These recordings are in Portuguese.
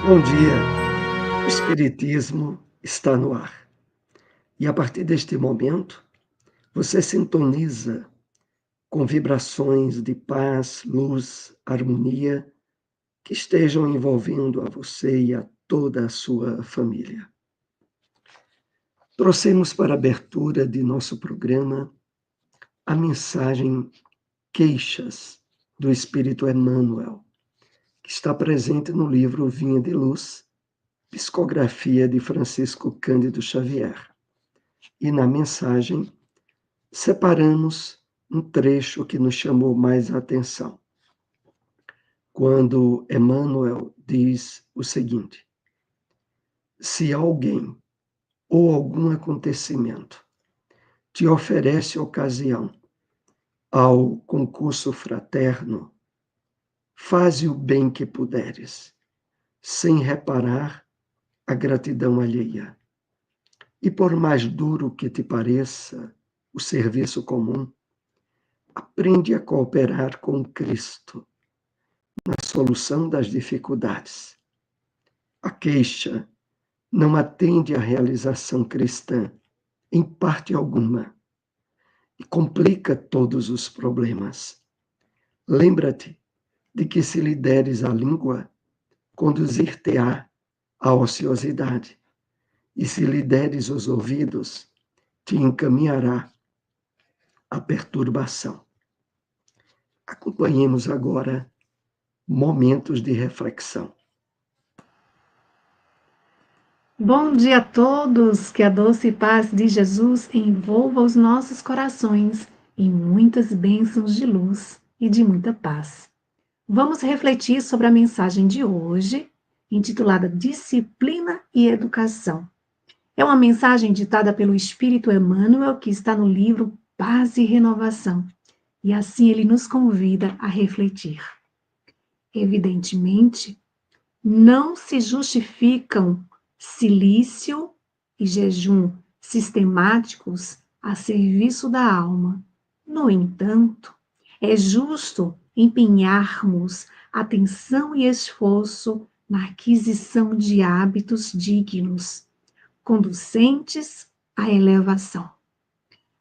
Bom dia, o Espiritismo está no ar. E a partir deste momento, você sintoniza com vibrações de paz, luz, harmonia que estejam envolvendo a você e a toda a sua família. Trouxemos para a abertura de nosso programa a mensagem Queixas do Espírito Emmanuel, que está presente no livro Vinha de Luz, psicografia de Francisco Cândido Xavier. E na mensagem, separamos um trecho que nos chamou mais a atenção, quando Emmanuel diz o seguinte: se alguém ou algum acontecimento te oferece ocasião ao concurso fraterno, faze o bem que puderes, sem reparar a gratidão alheia. E por mais duro que te pareça o serviço comum, aprende a cooperar com Cristo na solução das dificuldades. A queixa não atende à realização cristã, em parte alguma, e complica todos os problemas. Lembra-te de que se lhe deres a língua, conduzir-te-á à ociosidade, e se lhe deres os ouvidos, te encaminhará à perturbação. Acompanhemos agora momentos de reflexão. Bom dia a todos, que a doce paz de Jesus envolva os nossos corações em muitas bênçãos de luz e de muita paz. Vamos refletir sobre a mensagem de hoje, intitulada Disciplina e Educação. É uma mensagem ditada pelo Espírito Emmanuel, que está no livro Paz e Renovação, e assim ele nos convida a refletir. Evidentemente, não se justificam silício e jejum sistemáticos a serviço da alma. No entanto, é justo empenharmos atenção e esforço na aquisição de hábitos dignos, conducentes à elevação.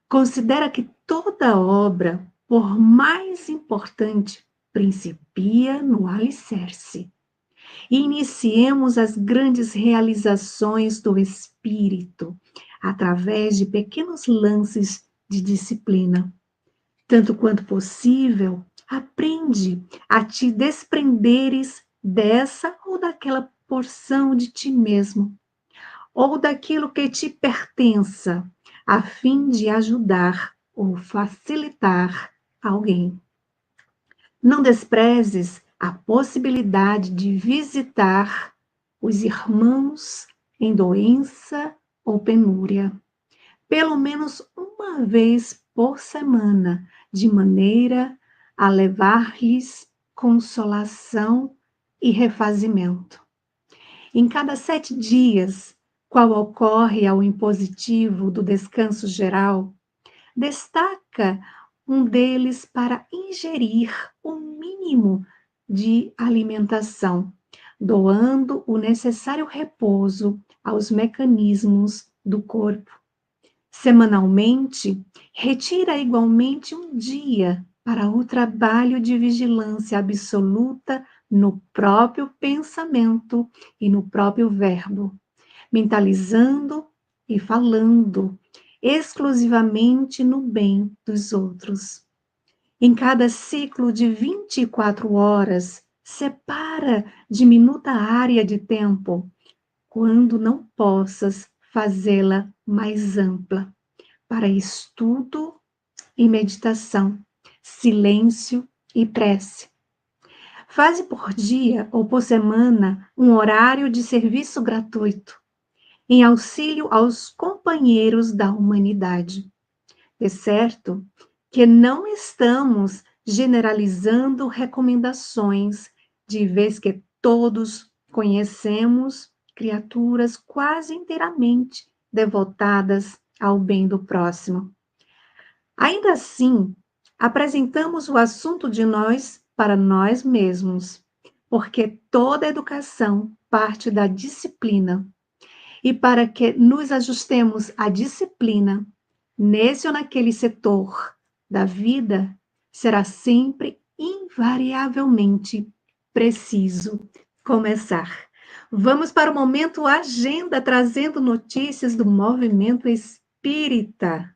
Considera que toda obra, por mais importante, principia no alicerce. E iniciemos as grandes realizações do espírito através de pequenos lances de disciplina. Tanto quanto possível, aprende a te desprenderes dessa ou daquela porção de ti mesmo, ou daquilo que te pertença, a fim de ajudar ou facilitar alguém. Não desprezes a possibilidade de visitar os irmãos em doença ou penúria, pelo menos uma vez por semana, de maneira a levar-lhes consolação e refazimento. Em cada 7 dias, qual ocorre ao impositivo do descanso geral, destaca um deles para ingerir o mínimo de alimentação, doando o necessário repouso aos mecanismos do corpo. Semanalmente, retira igualmente um dia para o trabalho de vigilância absoluta no próprio pensamento e no próprio verbo, mentalizando e falando exclusivamente no bem dos outros. Em cada ciclo de 24 horas, separa diminuta área de tempo, quando não possas fazê-la mais ampla, para estudo e meditação, silêncio e prece. Faze por dia ou por semana um horário de serviço gratuito, em auxílio aos companheiros da humanidade. É certo que não estamos generalizando recomendações, de vez que todos conhecemos criaturas quase inteiramente devotadas ao bem do próximo. Ainda assim, apresentamos o assunto de nós para nós mesmos, porque toda educação parte da disciplina. E para que nos ajustemos à disciplina, nesse ou naquele setor da vida, será sempre, invariavelmente, preciso começar. Vamos para o momento Agenda, trazendo notícias do movimento espírita.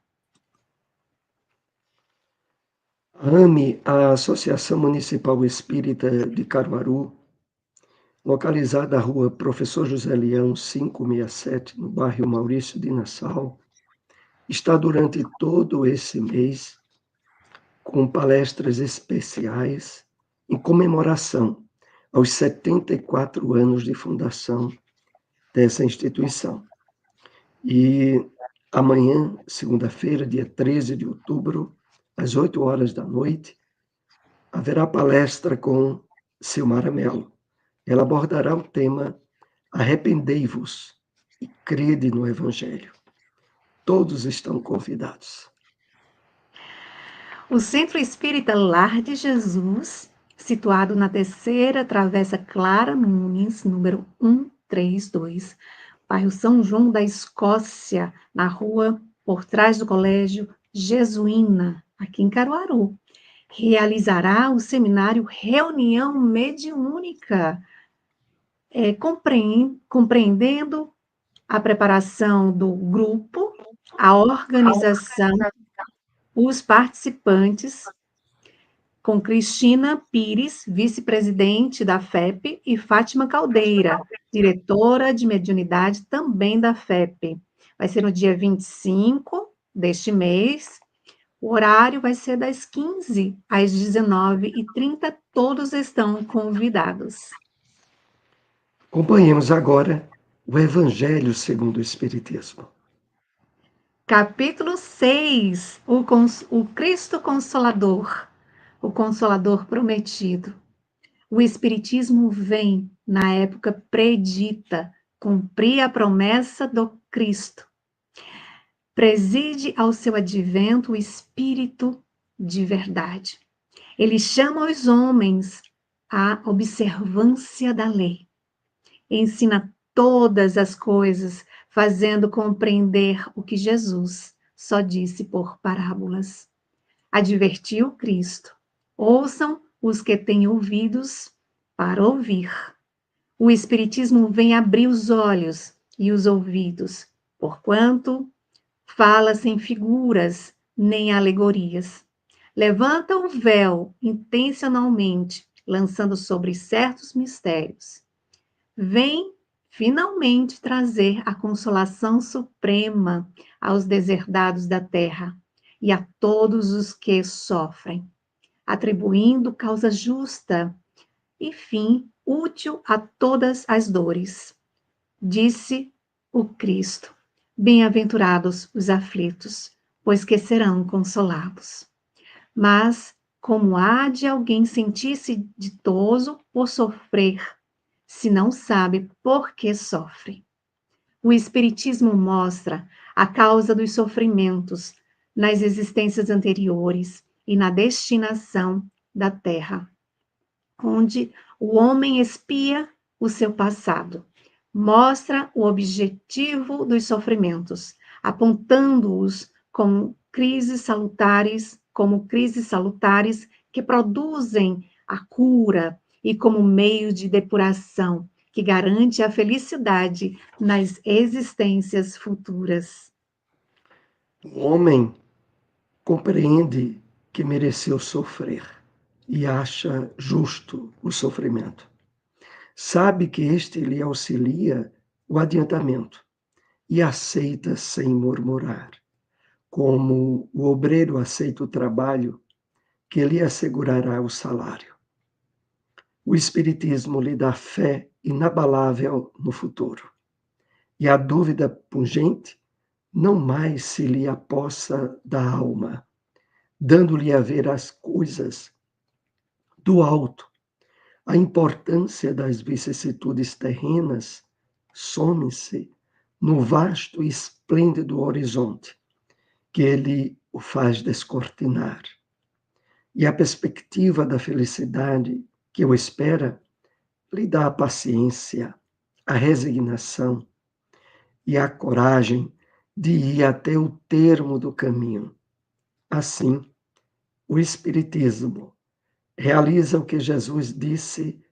AME, a Associação Municipal Espírita de Caruaru, localizada na rua Professor José Leão, 567, no bairro Maurício de Nassau, está durante todo esse mês com palestras especiais em comemoração aos 74 anos de fundação dessa instituição. E amanhã, segunda-feira, dia 13 de outubro, às 8 horas da noite, haverá palestra com Silmara Mello. Ela abordará o tema Arrependei-vos e crede no Evangelho. Todos estão convidados. O Centro Espírita Lar de Jesus, situado na terceira Travessa Clara Nunes, número 132, bairro São João da Escócia, na rua por trás do Colégio Jesuína, aqui em Caruaru, realizará o seminário Reunião Mediúnica, compreendendo a preparação do grupo, a organização, os participantes, com Cristina Pires, vice-presidente da FEP, e Fátima Caldeira, diretora de mediunidade também da FEP. Vai ser no dia 25 deste mês. O horário vai ser das 15 às 19h30. Todos estão convidados. Acompanhemos agora o Evangelho segundo o Espiritismo. Capítulo 6, o Cristo Consolador, o Consolador prometido. O Espiritismo vem, na época predita, cumprir a promessa do Cristo. Preside ao seu advento o Espírito de verdade. Ele chama os homens à observância da lei. Ensina todas as coisas, fazendo compreender o que Jesus só disse por parábolas. Advertiu Cristo: ouçam os que têm ouvidos para ouvir. O Espiritismo vem abrir os olhos e os ouvidos, porquanto fala sem figuras nem alegorias. Levanta o véu intencionalmente, lançando sobre certos mistérios. Vem finalmente trazer a consolação suprema aos deserdados da terra e a todos os que sofrem, atribuindo causa justa e fim útil a todas as dores. Disse o Cristo: bem-aventurados os aflitos, pois que serão consolados. Mas como há de alguém sentir-se ditoso por sofrer, se não sabe por que sofre? O Espiritismo mostra a causa dos sofrimentos nas existências anteriores e na destinação da Terra, onde o homem expia o seu passado. Mostra o objetivo dos sofrimentos, apontando-os como crises salutares que produzem a cura e como meio de depuração que garante a felicidade nas existências futuras. O homem compreende que mereceu sofrer e acha justo o sofrimento. Sabe que este lhe auxilia o adiantamento e aceita sem murmurar, como o obreiro aceita o trabalho que lhe assegurará o salário. O Espiritismo lhe dá fé inabalável no futuro, e a dúvida pungente não mais se lhe apossa da alma, dando-lhe a ver as coisas do alto. A importância das vicissitudes terrenas some-se no vasto e esplêndido horizonte que ele o faz descortinar. E a perspectiva da felicidade que o espera lhe dá a paciência a resignação e a coragem de ir até o termo do caminho. Assim, o Espiritismo realiza o que Jesus disse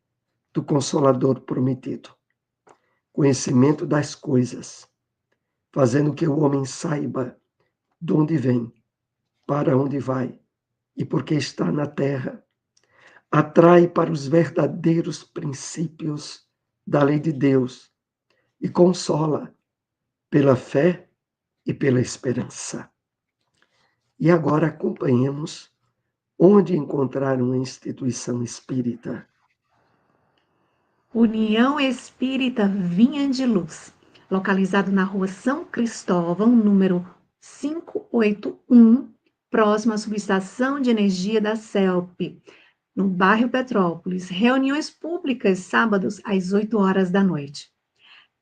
do Consolador prometido: conhecimento das coisas, fazendo que o homem saiba de onde vem, para onde vai e por que está na terra. Atrai para os verdadeiros princípios da lei de Deus e consola pela fé e pela esperança. E agora acompanhemos onde encontrar uma instituição espírita. União Espírita Vinha de Luz, localizado na rua São Cristóvão, número 581, próximo à subestação de energia da CELP, no bairro Petrópolis. Reuniões públicas sábados às 8 horas da noite.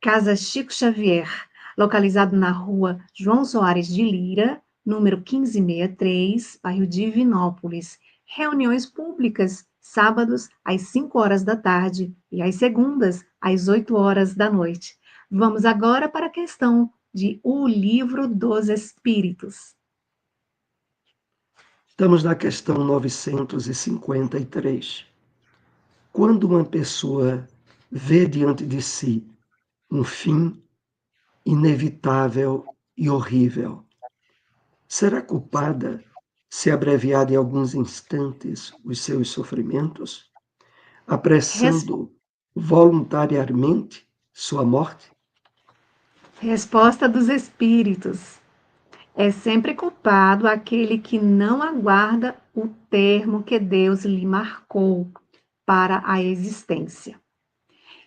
Casa Chico Xavier, localizado na rua João Soares de Lira, número 1563, bairro Divinópolis. Reuniões públicas sábados às 5 horas da tarde e às segundas às 8 horas da noite. Vamos agora para a questão de O Livro dos Espíritos. Estamos na questão 953. Quando uma pessoa vê diante de si um fim inevitável e horrível, será culpada se abreviar em alguns instantes os seus sofrimentos, apressando voluntariamente sua morte? Resposta dos Espíritos. É sempre culpado aquele que não aguarda o termo que Deus lhe marcou para a existência.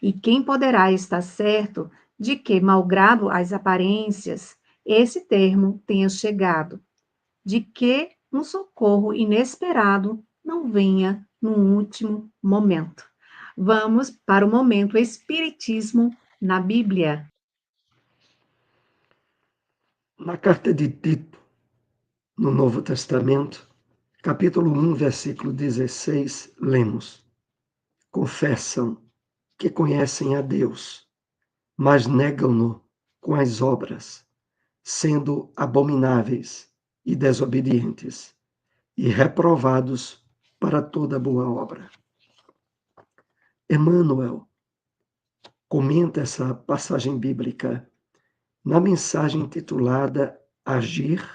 E quem poderá estar certo de que, malgrado as aparências, esse termo tenha chegado, de que um socorro inesperado não venha no último momento. Vamos para o momento Espiritismo na Bíblia. Na carta de Tito, no Novo Testamento, capítulo 1, versículo 16, lemos: confessam que conhecem a Deus, mas negam-no com as obras, sendo abomináveis e desobedientes, e reprovados para toda boa obra. Emmanuel comenta essa passagem bíblica na mensagem intitulada Agir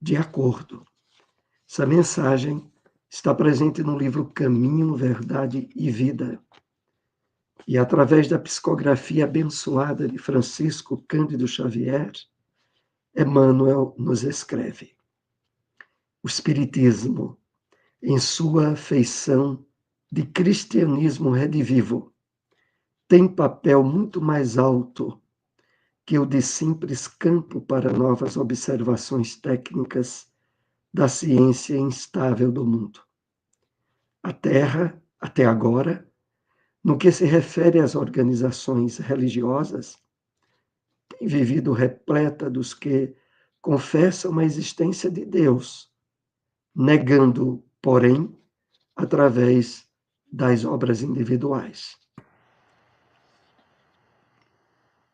de Acordo. Essa mensagem está presente no livro Caminho, Verdade e Vida. E através da psicografia abençoada de Francisco Cândido Xavier, Emmanuel nos escreve: o Espiritismo, em sua feição de cristianismo redivivo, tem papel muito mais alto que o de simples campo para novas observações técnicas da ciência instável do mundo. A Terra, até agora, no que se refere às organizações religiosas, tem vivido repleta dos que confessam a existência de Deus, negando, porém, através das obras individuais.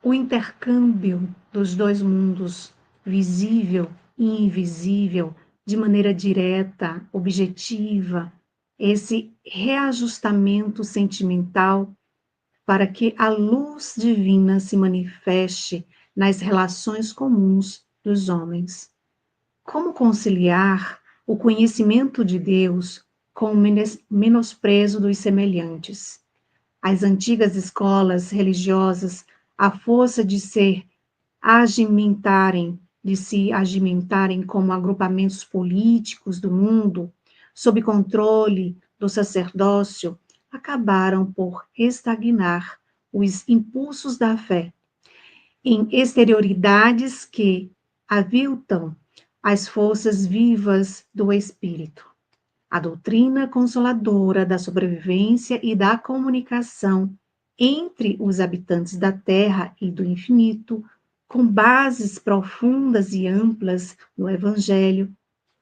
O intercâmbio dos dois mundos, visível e invisível, de maneira direta, objetiva, esse reajustamento sentimental para que a luz divina se manifeste nas relações comuns dos homens. Como conciliar o conhecimento de Deus com o menosprezo dos semelhantes? As antigas escolas religiosas, à força de se agimentarem como agrupamentos políticos do mundo, sob controle do sacerdócio, acabaram por estagnar os impulsos da fé em exterioridades que aviltam as forças vivas do espírito. A doutrina consoladora da sobrevivência e da comunicação entre os habitantes da Terra e do infinito, com bases profundas e amplas no Evangelho,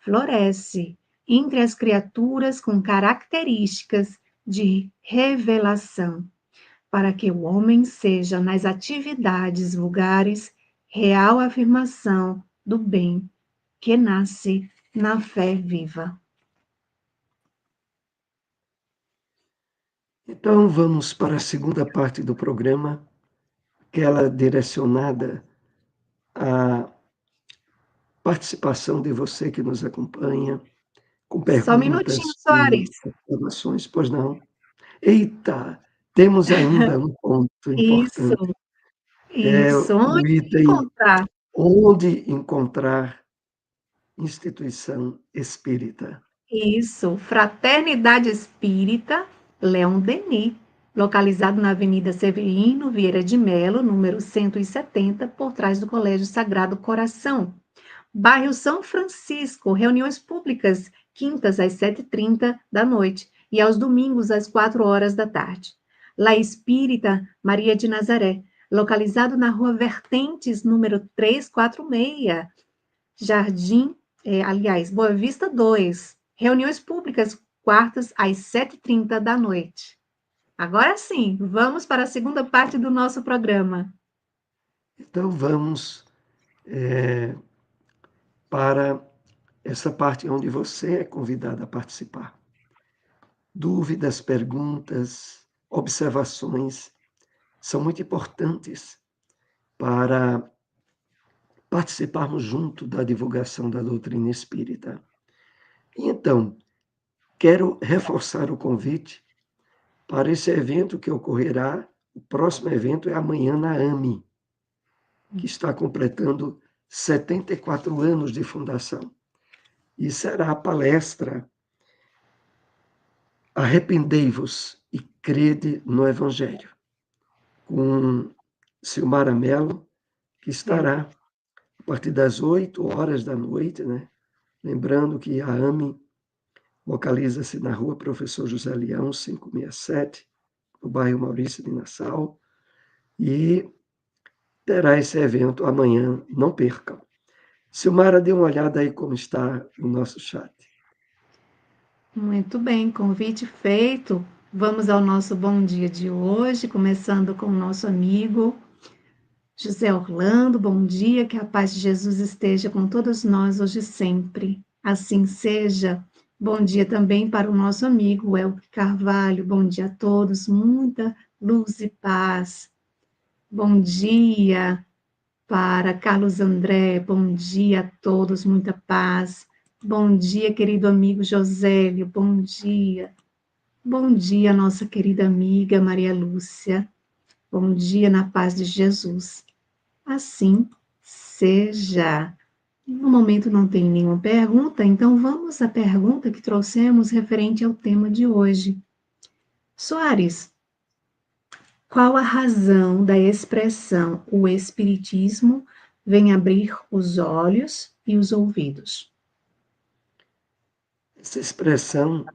floresce entre as criaturas com características de revelação, para que o homem seja, nas atividades vulgares, real afirmação do bem que nasce na fé viva. Então, vamos para a segunda parte do programa, que ela é direcionada à participação de você que nos acompanha, com Só um minutinho, perguntas, com Soares. observações, pois não? Eita, temos ainda um ponto Isso, importante, é isso. o Onde item encontrar? onde encontrar instituição espírita. Isso, Fraternidade Espírita Leon Denis, localizado na Avenida Severino Vieira de Melo, número 170, por trás do Colégio Sagrado Coração. Bairro São Francisco, reuniões públicas, quintas às 7h30 da noite e aos domingos às 4 horas da tarde. La Espírita Maria de Nazaré, localizado na Rua Vertentes, número 346, Jardim, aliás, Boa Vista 2. Reuniões públicas, quartas às 7h30 da noite. Agora sim, vamos para a segunda parte do nosso programa. Então, vamos para essa parte onde você é convidado a participar. Dúvidas, perguntas, observações são muito importantes para participarmos junto da divulgação da doutrina espírita. E então, quero reforçar o convite para esse evento que ocorrerá. O próximo evento é amanhã na AME, que está completando 74 anos de fundação. E será a palestra Arrependei-vos e crede no Evangelho, com Silmara Mello, que estará a partir das 8 horas da noite, né? Lembrando que a AME localiza-se na rua Professor José Leão, 567, no bairro Maurício de Nassau, e terá esse evento amanhã, não percam. Silmara, dê uma olhada aí como está o nosso chat. Muito bem, convite feito. Vamos ao nosso bom dia de hoje, começando com o nosso amigo José Orlando. Bom dia, que a paz de Jesus esteja com todos nós hoje e sempre. Assim seja. Bom dia também para o nosso amigo Elke Carvalho. Bom dia a todos, muita luz e paz. Bom dia para Carlos André. Bom dia a todos, muita paz. Bom dia, querido amigo Josélio. Bom dia. Bom dia, nossa querida amiga Maria Lúcia. Bom dia na paz de Jesus. Assim seja. No momento não tem nenhuma pergunta, então vamos à pergunta que trouxemos referente ao tema de hoje. Soares, qual a razão da expressão o Espiritismo vem abrir os olhos e os ouvidos? Essa expressão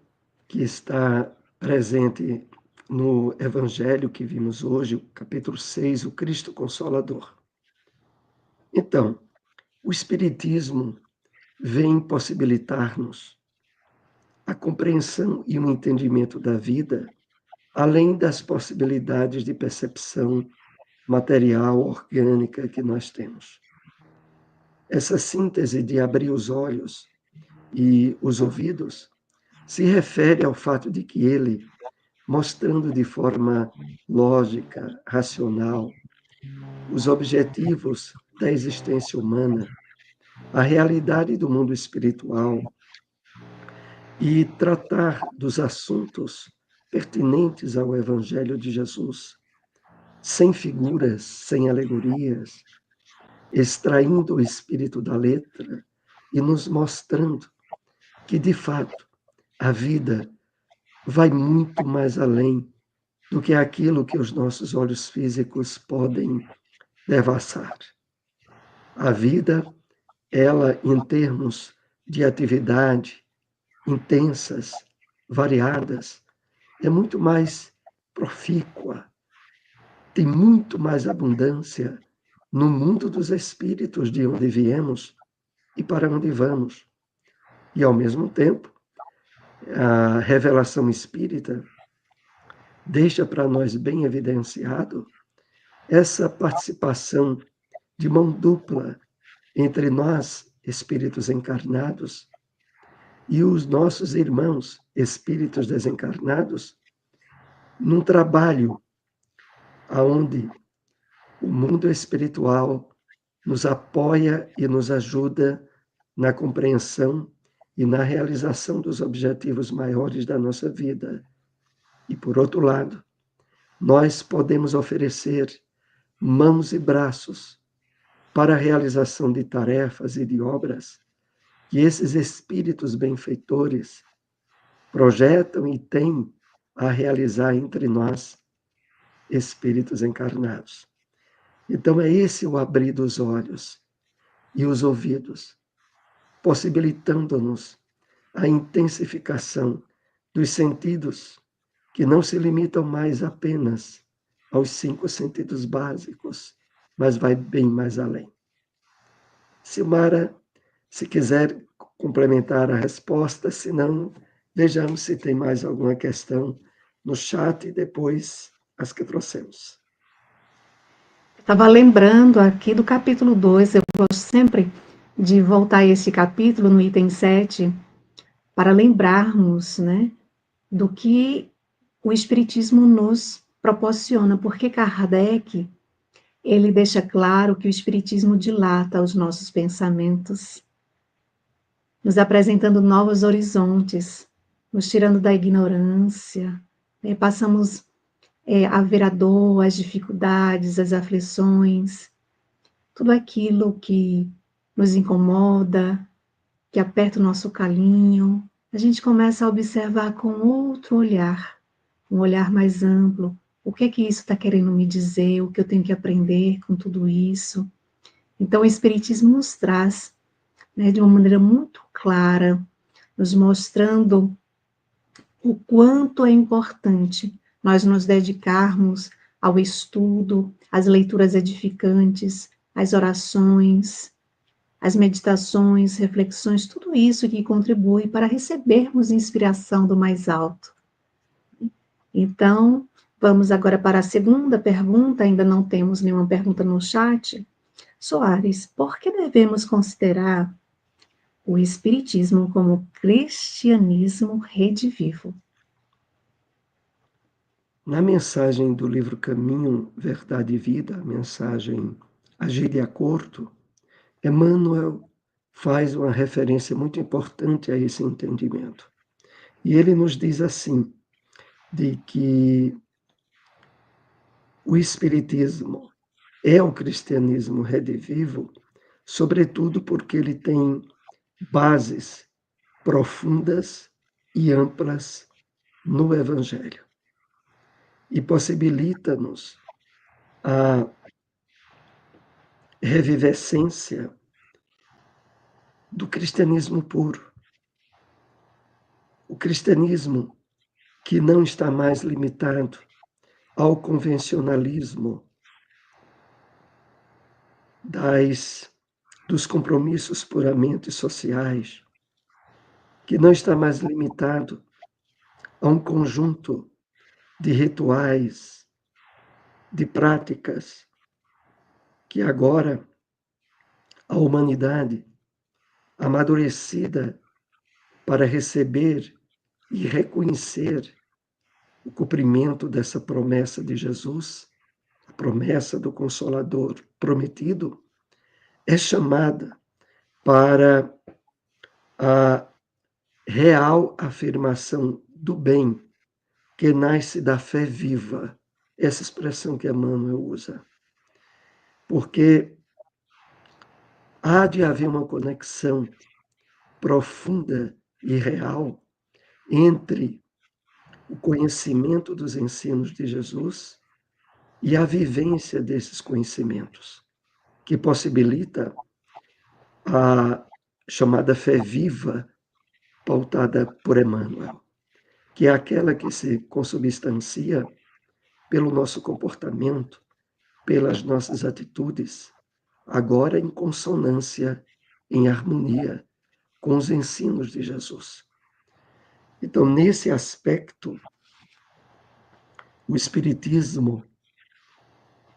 que está presente no Evangelho que vimos hoje, o capítulo 6, o Cristo Consolador. Então, o Espiritismo vem possibilitar-nos a compreensão e o entendimento da vida, além das possibilidades de percepção material, orgânica que nós temos. Essa síntese de abrir os olhos e os ouvidos se refere ao fato de que ele, mostrando de forma lógica, racional, os objetivos da existência humana, a realidade do mundo espiritual e tratar dos assuntos pertinentes ao Evangelho de Jesus, sem figuras, sem alegorias, extraindo o espírito da letra e nos mostrando que, de fato, a vida vai muito mais além do que aquilo que os nossos olhos físicos podem devassar. A vida, ela, em termos de atividade intensas, variadas, é muito mais profícua, tem muito mais abundância no mundo dos espíritos de onde viemos e para onde vamos. E, ao mesmo tempo, a revelação espírita deixa para nós bem evidenciado essa participação de mão dupla entre nós, espíritos encarnados, e os nossos irmãos, espíritos desencarnados, num trabalho aonde o mundo espiritual nos apoia e nos ajuda na compreensão e na realização dos objetivos maiores da nossa vida. E, por outro lado, nós podemos oferecer mãos e braços para a realização de tarefas e de obras que esses espíritos benfeitores projetam e têm a realizar entre nós, espíritos encarnados. Então, é esse o abrir dos olhos e os ouvidos, possibilitando-nos a intensificação dos sentidos, que não se limitam mais apenas aos 5 sentidos básicos, mas vai bem mais além. Silmara, se quiser complementar a resposta, se não, vejamos se tem mais alguma questão no chat e depois as que trouxemos. Estava lembrando aqui do capítulo 2, eu gosto sempre de voltar a esse capítulo, no item 7, para lembrarmos, né, do que o Espiritismo nos proporciona, porque Kardec, ele deixa claro que o Espiritismo dilata os nossos pensamentos, nos apresentando novos horizontes, nos tirando da ignorância, né, passamos a ver a dor, as dificuldades, as aflições, tudo aquilo que nos incomoda, que aperta o nosso calinho, a gente começa a observar com outro olhar, um olhar mais amplo. O que é que isso está querendo me dizer? O que eu tenho que aprender com tudo isso? Então, o Espiritismo nos traz, né, de uma maneira muito clara, nos mostrando o quanto é importante nós nos dedicarmos ao estudo, às leituras edificantes, às orações, as meditações, reflexões, tudo isso que contribui para recebermos inspiração do mais alto. Então, vamos agora para a segunda pergunta, ainda não temos nenhuma pergunta no chat. Soares, por que devemos considerar o Espiritismo como cristianismo redivivo? Na mensagem do livro Caminho, Verdade e Vida, a mensagem Agir de Acordo, Emmanuel faz uma referência muito importante a esse entendimento. E ele nos diz assim, de que o Espiritismo é o cristianismo redivivo, sobretudo porque ele tem bases profundas e amplas no Evangelho. E possibilita-nos a revivescência do cristianismo puro. O cristianismo que não está mais limitado ao convencionalismo dos compromissos puramente sociais, que não está mais limitado a um conjunto de rituais, de práticas, que agora a humanidade, amadurecida para receber e reconhecer o cumprimento dessa promessa de Jesus, a promessa do Consolador prometido, é chamada para a real afirmação do bem que nasce da fé viva, essa expressão que Emmanuel usa. Porque há de haver uma conexão profunda e real entre o conhecimento dos ensinos de Jesus e a vivência desses conhecimentos, que possibilita a chamada fé viva, pautada por Emmanuel, que é aquela que se consubstancia pelo nosso comportamento, pelas nossas atitudes, agora em consonância, em harmonia com os ensinos de Jesus. Então, nesse aspecto, O Espiritismo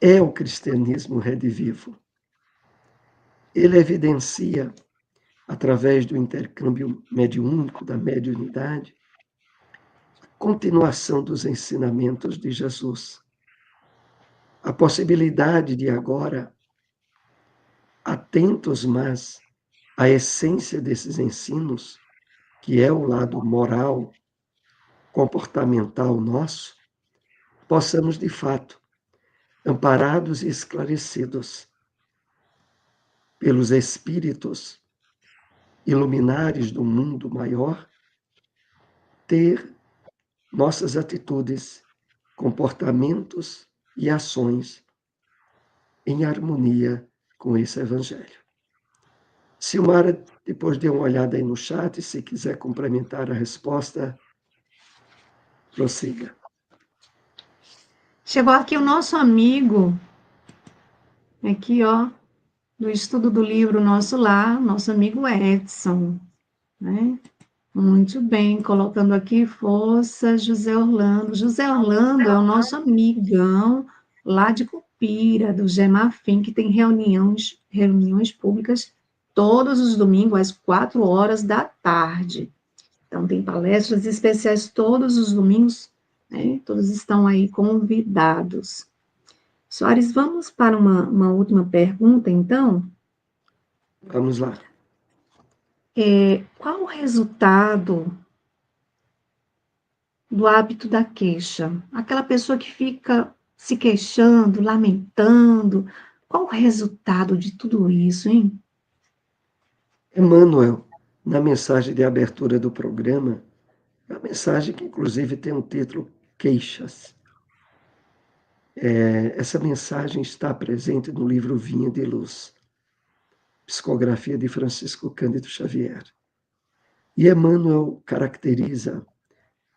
é o cristianismo redivivo. Ele evidencia, através do intercâmbio mediúnico, da mediunidade, a continuação dos ensinamentos de Jesus. A possibilidade de agora, atentos mais à essência desses ensinos, que é o lado moral, comportamental nosso, possamos, de fato, amparados e esclarecidos pelos espíritos iluminares do mundo maior, ter nossas atitudes, comportamentos e ações em harmonia com esse Evangelho. Silmara, depois dê uma olhada aí no chat, se quiser complementar a resposta, prossiga. Chegou aqui o nosso amigo, aqui, ó, do estudo do livro Nosso Lar, nosso amigo Edson, né? Muito bem, colocando aqui força, José Orlando. José Orlando é o nosso amigão lá de Cupira, do Gemafim, que tem reuniões públicas todos os domingos, às 4 horas da tarde. Então, tem palestras especiais todos os domingos, né? Todos estão aí convidados. Soares, vamos para uma última pergunta, então? Vamos lá. Qual o resultado do hábito da queixa? Aquela pessoa que fica se queixando, lamentando, qual o resultado de tudo isso, hein? Emmanuel, na mensagem de abertura do programa, a mensagem que inclusive tem um título Queixas. Essa mensagem está presente no livro Vinha de Luz, psicografia de Francisco Cândido Xavier. E Emmanuel caracteriza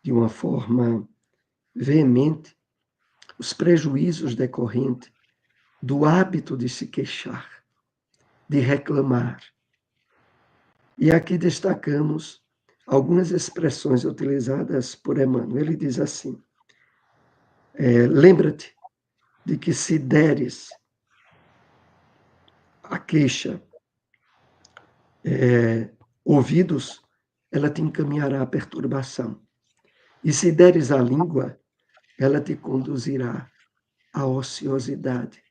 de uma forma veemente os prejuízos decorrentes do hábito de se queixar, de reclamar. E aqui destacamos algumas expressões utilizadas por Emmanuel. Ele diz assim: lembra-te de que se deres a queixa ouvidos, ela te encaminhará à perturbação. E se deres a língua, ela te conduzirá à ociosidade.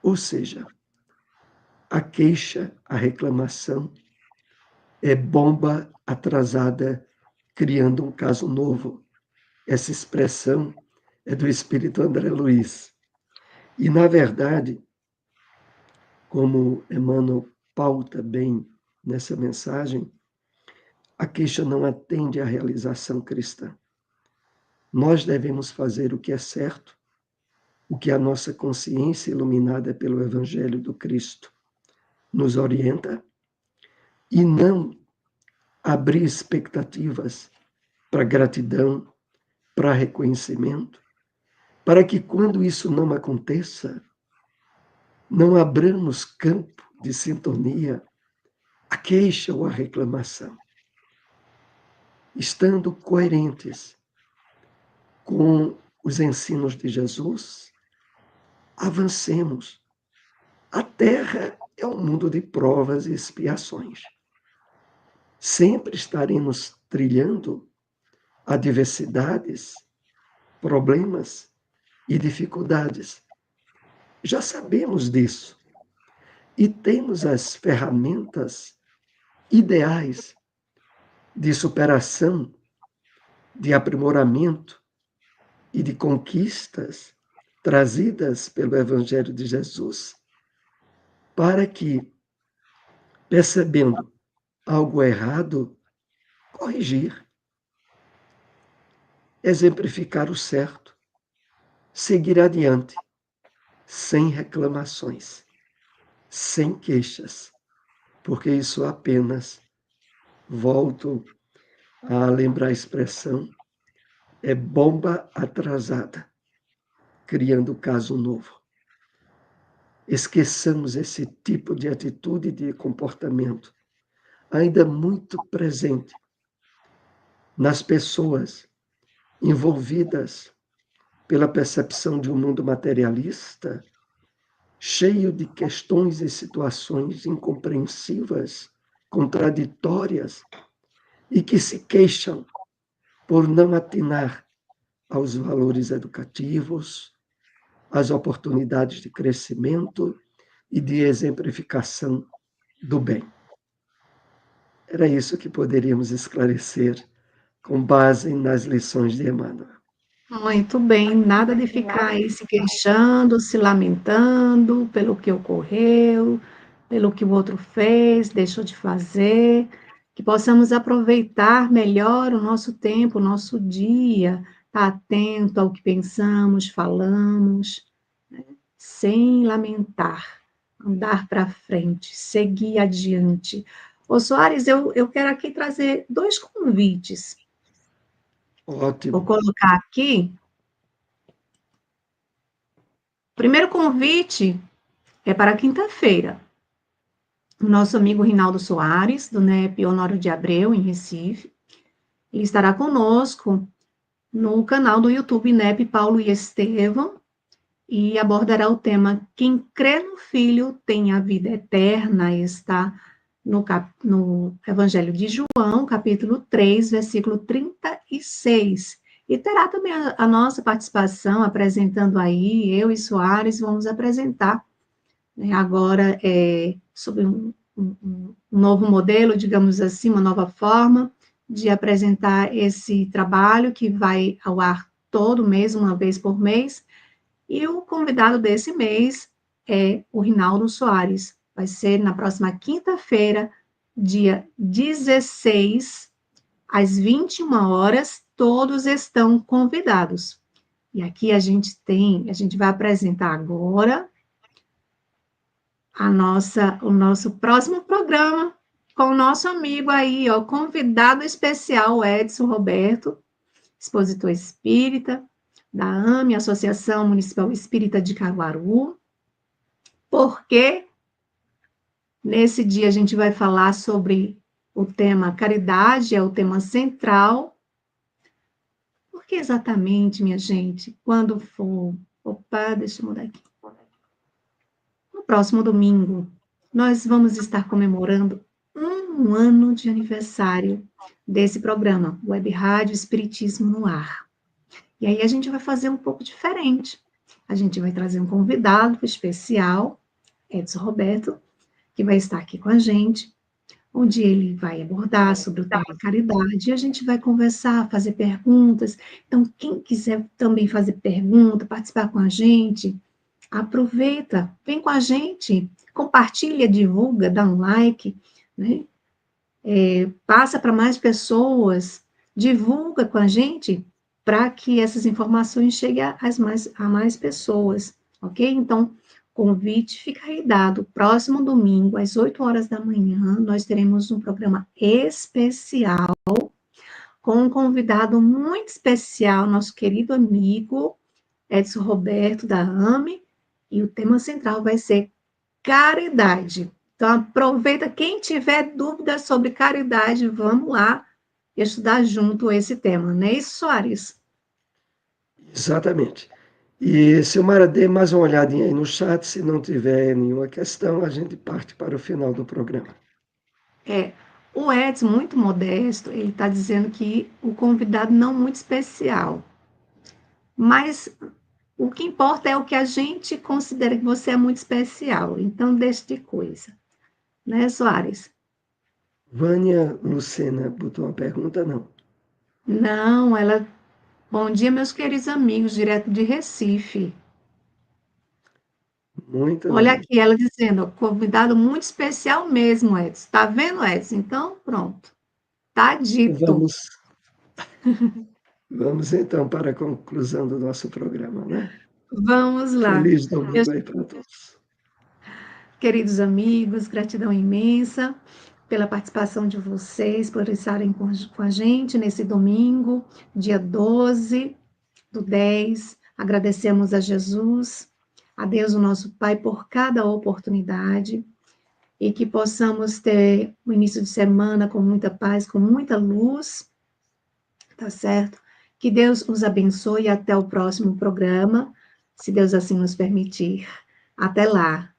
Ou seja, a queixa, a reclamação, é bomba atrasada criando um caso novo. Essa expressão é do espírito André Luiz. E, na verdade, como Emmanuel pauta bem nessa mensagem, a queixa não atende à realização cristã. Nós devemos fazer o que é certo, o que a nossa consciência iluminada pelo Evangelho do Cristo nos orienta, e não abrir expectativas para gratidão, para reconhecimento, para que quando isso não aconteça, não abramos campo de sintonia à queixa ou à reclamação. Estando coerentes com os ensinos de Jesus, avancemos. A Terra é um mundo de provas e expiações. Sempre estaremos trilhando adversidades, problemas e dificuldades. Já sabemos disso e temos as ferramentas ideais de superação, de aprimoramento e de conquistas trazidas pelo Evangelho de Jesus, para que, percebendo algo errado, corrigir, exemplificar o certo, seguir adiante, sem reclamações, sem queixas, porque isso apenas, volto a lembrar a expressão, é bomba atrasada, criando caso novo. Esqueçamos esse tipo de atitude e de comportamento, ainda muito presente nas pessoas envolvidas pela percepção de um mundo materialista, cheio de questões e situações incompreensivas, contraditórias, e que se queixam por não atinar aos valores educativos, às oportunidades de crescimento e de exemplificação do bem. Era isso que poderíamos esclarecer com base nas lições de Emmanuel. Muito bem, nada de ficar aí se queixando, se lamentando pelo que ocorreu, pelo que o outro fez, deixou de fazer, que possamos aproveitar melhor o nosso tempo, o nosso dia, estar atento ao que pensamos, falamos, sem lamentar, andar para frente, seguir adiante. Ô Soares, eu quero aqui trazer 2 convites. Vou Ótimo. colocar aqui. O primeiro convite é para quinta-feira. O nosso amigo Rinaldo Soares, do NEP Honório de Abreu, em Recife, ele estará conosco no canal do YouTube NEP Paulo e Estevão e abordará o tema Quem crê no Filho tem a vida eterna, está no Evangelho de João, capítulo 3, versículo 36. E terá também a nossa participação, apresentando aí, eu e Soares, vamos apresentar, né, agora sobre um novo modelo, digamos assim, uma nova forma de apresentar esse trabalho que vai ao ar todo mês, uma vez por mês, e o convidado desse mês é o Rinaldo Soares. Vai ser na próxima quinta-feira, dia 16, às 21 horas, todos estão convidados. E aqui a gente vai apresentar agora o nosso próximo programa com o nosso amigo aí, ó, convidado especial, Edson Roberto, expositor espírita, da AME, Associação Municipal Espírita de Caruaru, porque nesse dia a gente vai falar sobre o tema caridade, é o tema central. Porque exatamente, minha gente, quando for... Opa, deixa eu mudar aqui. No próximo domingo, nós vamos estar comemorando 1 ano de aniversário desse programa, Web Rádio Espiritismo no Ar. E aí a gente vai fazer um pouco diferente. A gente vai trazer um convidado especial, Edson Roberto, que vai estar aqui com a gente, onde ele vai abordar sobre o tema caridade, e a gente vai conversar, fazer perguntas. Então, quem quiser também fazer pergunta, participar com a gente, aproveita, vem com a gente, compartilha, divulga, dá um like, né? Passa para mais pessoas, divulga com a gente, para que essas informações cheguem a mais pessoas, ok? Então, convite fica aí dado. Próximo domingo, às 8 horas da manhã, nós teremos um programa especial com um convidado muito especial, nosso querido amigo Edson Roberto, da AME, e o tema central vai ser caridade. Então, aproveita, quem tiver dúvidas sobre caridade, vamos lá estudar junto esse tema, não é isso, Soares? Exatamente. E, Silmara, dê mais uma olhadinha aí no chat. Se não tiver nenhuma questão, a gente parte para o final do programa. O Edson, muito modesto, ele está dizendo que o convidado não muito especial, mas o que importa é o que a gente considera que você é muito especial, então deixe de coisa, né, Soares? Vânia Lucena botou uma pergunta, não. Não, ela... Bom dia, meus queridos amigos, direto de Recife. Muito Olha bem. aqui, ela dizendo, convidado muito especial mesmo, Edson. Tá vendo, Edson? Então, pronto. Tá dito. Vamos, vamos então para a conclusão do nosso programa, né? Vamos lá. Feliz Meus domingo aí para todos. queridos amigos, gratidão imensa pela participação de vocês, por estarem com a gente nesse domingo, dia 12/10. Agradecemos a Jesus, a Deus, o nosso Pai, por cada oportunidade e que possamos ter o início de semana com muita paz, com muita luz, tá certo? Que Deus os abençoe e até o próximo programa, se Deus assim nos permitir. Até lá.